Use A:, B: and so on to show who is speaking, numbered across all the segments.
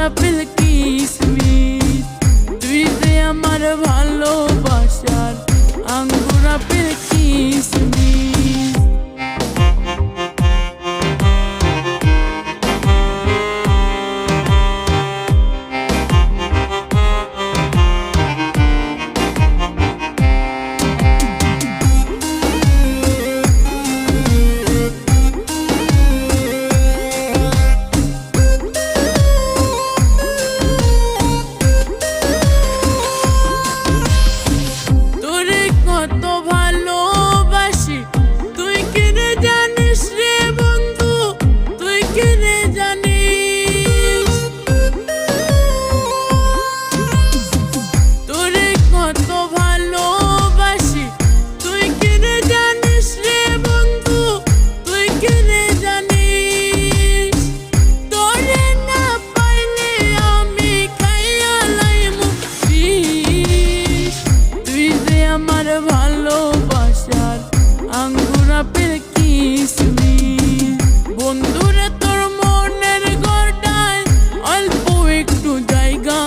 A: Apple কিশমিশ, তুই যে আমার ভালোবাসার আঙ্গুর আপেল কিশমিশ। আমার ভালোবাসার আঙ্গুর আপেল কিশমিশ, বন্ধুরা তোর মনের ঘরটায় অল্প একটু জায়গা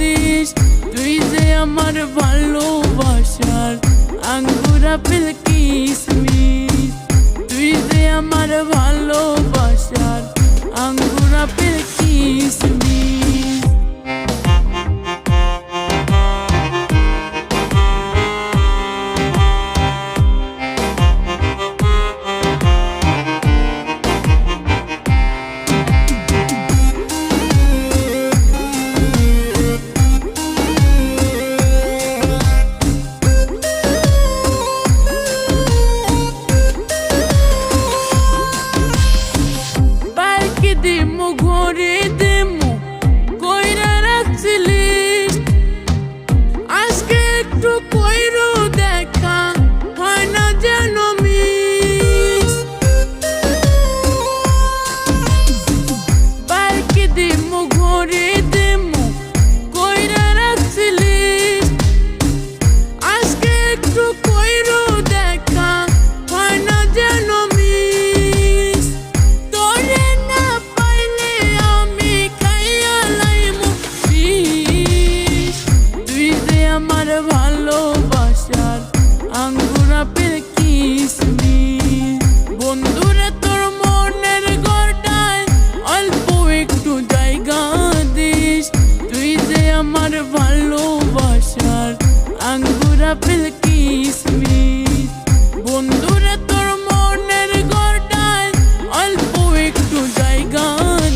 A: দিস, তুই যে আমার ভালোবাসার আঙ্গুর আপেল কিশমিশ, তুই যে আমার ভালোবাসার আঙ্গুর আপেল কিশমিশ। ঘরে দেমু কইরা রাখছিলিস, আজকে একটু কইরো দেখা হয় না যেন মিস। বাইকে দিমু ঘরে দেমু কইরা রাখছিলিস, আজকে একটু কইরো দেখা হয় না যেন মিস। তোরে না পাইলে আমি খাইয়া লাইমু বিষ, তুই যে আমার ভালোবাসার আঙ্গুর আপেল কিশমিশ, বন্ধুরা তোর মনের ঘরটায় অল্প একটু জায়গা দিস, তুই যে আমার ভালোবাসার আঙ্গুর আপেল কিশমিশ, বন্ধুরা তোর মনের ঘরটায় অল্প একটু জায়গা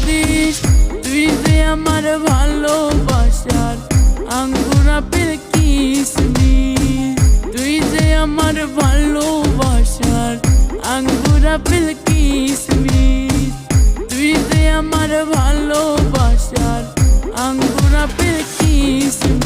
A: দিস, তুই যে আমার ভালোবাসার আঙ্গুর আপেল কিশমিশ, তুই যে আমার ভালোবাসার আঙ্গুর আপেল কিশমিশ, তুই যে আমার ভালোবাসার আঙ্গুর আপেল কিশমিশ।